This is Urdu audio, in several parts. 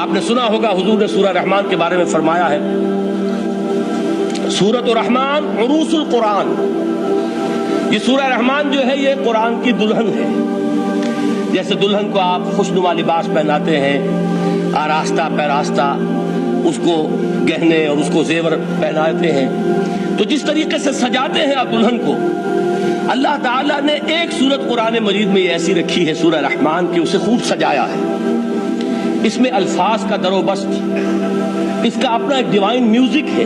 آپ نے سنا ہوگا حضور نے سورہ رحمان کے بارے میں فرمایا ہے، سورۃ الرحمان عروس القرآن، یہ سورہ رحمان جو ہے یہ قرآن کی دلہن ہے۔ جیسے دلہن کو آپ خوشنما لباس پہناتے ہیں، آراستہ پیراستہ اس کو گہنے اور اس کو زیور پہناتے ہیں، تو جس طریقے سے سجاتے ہیں آپ دلہن کو، اللہ تعالیٰ نے ایک سورت قرآن مجید میں یہ ایسی رکھی ہے سورہ رحمان کی، اسے خوب سجایا ہے۔ اس میں الفاظ کا در و بست، اس کا اپنا ایک ڈیوائن میوزک ہے۔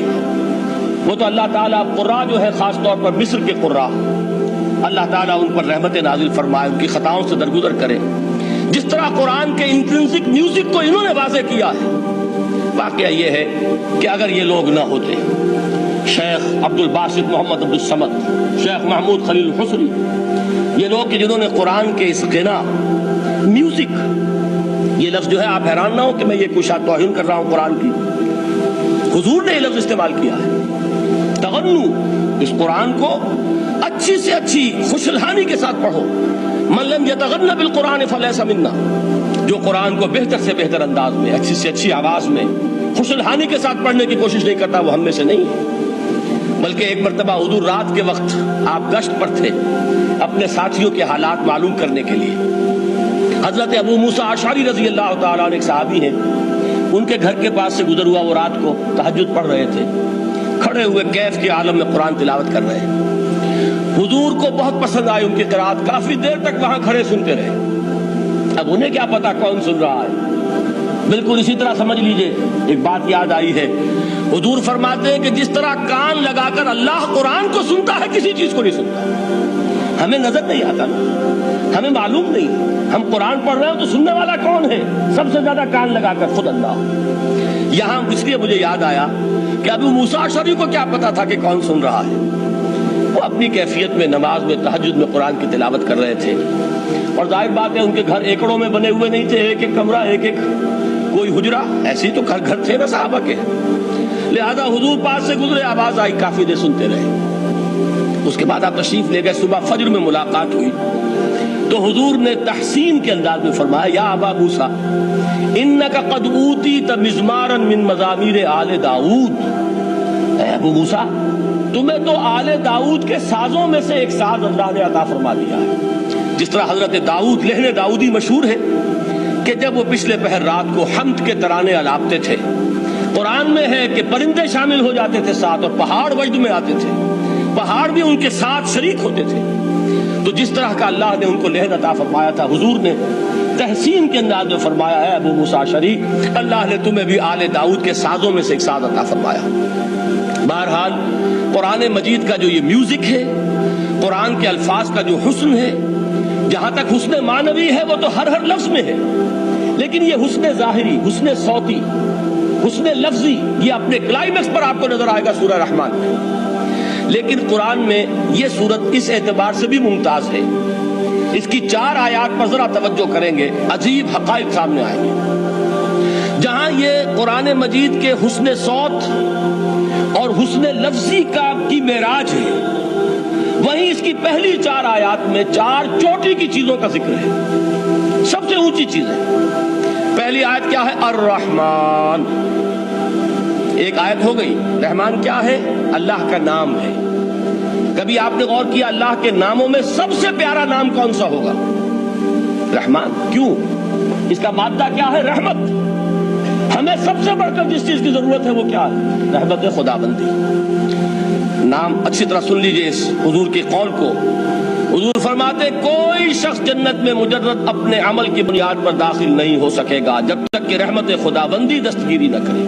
وہ تو اللہ تعالیٰ قراء جو ہے خاص طور پر مصر کے قراء، اللہ تعالیٰ ان پر رحمت نازل فرمائے، ان کی خطاؤں سے درگزر کرے۔ جس طرح قرآن کے انٹرنسک میوزک کو انہوں نے واضح کیا ہے، واقعہ یہ ہے کہ اگر یہ لوگ نہ ہوتے، شیخ عبد الباسط محمد عبد الصمد، شیخ محمود خلیل الحصری، یہ لوگ کہ جنہوں نے قرآن کے اس غنا میوزک، یہ لفظ جو ہے آپ حیران نہ ہو کہ میں یہ کوئی شاید توہین کر رہا ہوں قرآن کی، حضور نے یہ لفظ استعمال کیا ہے، تغنو، اس قرآن کو اچھی سے اچھی خوشلحانی کے ساتھ پڑھو۔ من لم یتغن بالقرآن فلیس منا، جو قرآن کو بہتر سے بہتر انداز میں، اچھی سے اچھی آواز میں، خوشلحانی کے ساتھ پڑھنے کی کوشش نہیں کرتا، وہ ہم میں سے نہیں ہے۔ بلکہ ایک مرتبہ حضور رات کے وقت آپ گشت پر تھے اپنے ساتھیوں کے حالات معلوم کرنے کے لیے۔ حضرت ابو موسیٰ اشعری رضی اللہ تعالیٰ عنہ ایک صحابی ہیں، ان کے گھر کے پاس سے گزر ہوا، وہ رات کو تہجد پڑھ رہے تھے، کھڑے ہوئے کیف کے عالم میں قرآن تلاوت کر رہے ہیں۔ حضور کو بہت پسند آئی ان کی قرآت، کافی دیر تک وہاں کھڑے سنتے رہے۔ اب انہیں کیا پتا کون سن رہا ہے، بالکل اسی طرح سمجھ لیجئے ایک بات یاد آئی ہے، حضور فرماتے ہیں کہ جس طرح کان لگا کر اللہ قرآن کو سنتا ہے، کسی چیز کو نہیں سنتا۔ ہمیں نظر نہیں آتا نا، ہمیں معلوم نہیں، ہم قرآن پڑھ رہے ہیں تو سننے والا کون ہے؟ سب سے زیادہ کان لگا کر خود اللہ۔ یہاں اس لیے مجھے یاد آیا کہ ابو موسیٰ اشعری کو کیا پتا تھا کہ کون سن رہا ہے؟ وہ اپنی کیفیت میں نماز میں تہجد میں قرآن کی تلاوت کر رہے تھے، اور ظاہر بات ہے ان کے گھر ایکڑوں میں بنے ہوئے نہیں تھے، ایک ایک کمرہ، ایک ایک کوئی حجرہ، ایسے ہی تو گھر تھے نا صحابہ کے، لہذا حضور پاس سے گزرے، آواز آئی، کافی دیر سنتے رہے۔ اس کے بعد آپ تشریف لے گئے، صبح فجر میں ملاقات ہوئی تو حضور نے تحسین کے انداز میں فرمایا، یا ابا موسیٰ انک قد اوتیت مزمارا من مزامیر آل داؤد، اے ابو موسیٰ تمہیں تو آل داؤد کے سازوں میں سے ایک ساز اللہ نے عطا فرما دیا ہے۔ جس طرح حضرت داؤد، لحن داؤدی مشہور ہے کہ جب وہ پچھلے پہر رات کو حمد کے ترانے الاپتے تھے، قرآن میں ہے کہ پرندے شامل ہو جاتے تھے ساتھ، اور پہاڑ وجد میں آتے تھے، پہاڑ بھی ان کے ساتھ شریک ہوتے تھے۔ تو جس طرح کا اللہ نے ان کو لحن عطا فرمایا تھا، حضور نے تحسین کے انداز میں فرمایا ہے ابو موسیٰ اشعری، اللہ نے تمہیں بھی آل داؤد کے سازوں میں سے ایک ساز عطا فرمایا۔ بہرحال قرآن مجید کا جو یہ میوزک ہے، قرآن کے الفاظ کا جو حسن ہے، جہاں تک حسن معنوی ہے وہ تو ہر لفظ میں ہے، لیکن یہ حسن ظاہری، حسن صوتی، حسن لفظی، یہ اپنے کلائمیکس پر آپ کو نظر آئے گا سورہ رحمان میں۔ لیکن قرآن میں یہ سورت اس اعتبار سے بھی ممتاز ہے، اس کی 4 آیات پر ذرا توجہ کریں گے، عجیب حقائق سامنے آئیں گے۔ جہاں یہ قرآن مجید کے حسن صوت اور حسن لفظی کی معراج ہے، وہیں اس کی پہلی 4 آیات میں 4 چوٹی کی چیزوں کا ذکر ہے، سب سے اونچی چیز ہے۔ پہلی آیت کیا ہے؟ الرحمن، ایک آیت ہو گئی۔ رحمان کیا ہے؟ اللہ کا نام ہے۔ کبھی آپ نے غور کیا اللہ کے ناموں میں سب سے پیارا نام کون سا ہوگا؟ رحمان۔ کیوں؟ اس کا مادہ کیا ہے؟ رحمت۔ ہمیں سب سے بڑھ کر جس چیز کی ضرورت ہے وہ کیا ہے؟ رحمت خدا بندی۔ نام اچھی طرح سن لیجئے اس حضور کے قول کو۔ حضور فرماتے کوئی شخص جنت میں مجرد اپنے عمل کی بنیاد پر داخل نہیں ہو سکے گا جب تک کہ رحمت خدا بندی دستگیری نہ کرے۔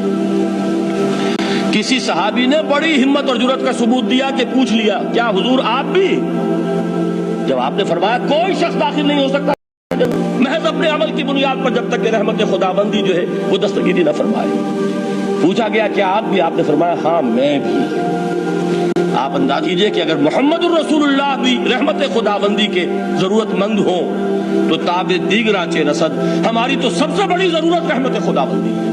کسی صحابی نے بڑی ہمت اور جرأت کا ثبوت دیا کہ پوچھ لیا، کیا حضور آپ بھی؟ جب آپ نے فرمایا کوئی شخص داخل نہیں ہو سکتا محض اپنے عمل کی بنیاد پر جب تک کہ رحمت خدا بندی جو ہے وہ دستگیری نہ فرمائے۔ پوچھا گیا کیا آپ بھی؟ آپ نے فرمایا ہاں میں بھی۔ آپ انداز کیجئے کہ اگر محمد الرسول اللہ بھی رحمت خدا بندی کے ضرورت مند ہوں تو تاب دیگراں چے رسد، ہماری تو سب سے بڑی ضرورت رحمت خدا بندی ہے۔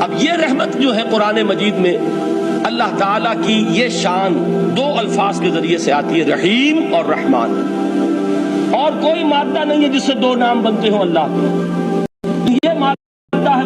اب یہ رحمت جو ہے قرآن مجید میں اللہ تعالیٰ کی یہ شان 2 الفاظ کے ذریعے سے آتی ہے، رحیم اور رحمان، اور کوئی مادہ نہیں ہے جس سے 2 نام بنتے ہوں اللہ کے۔ یہ مادہ ہے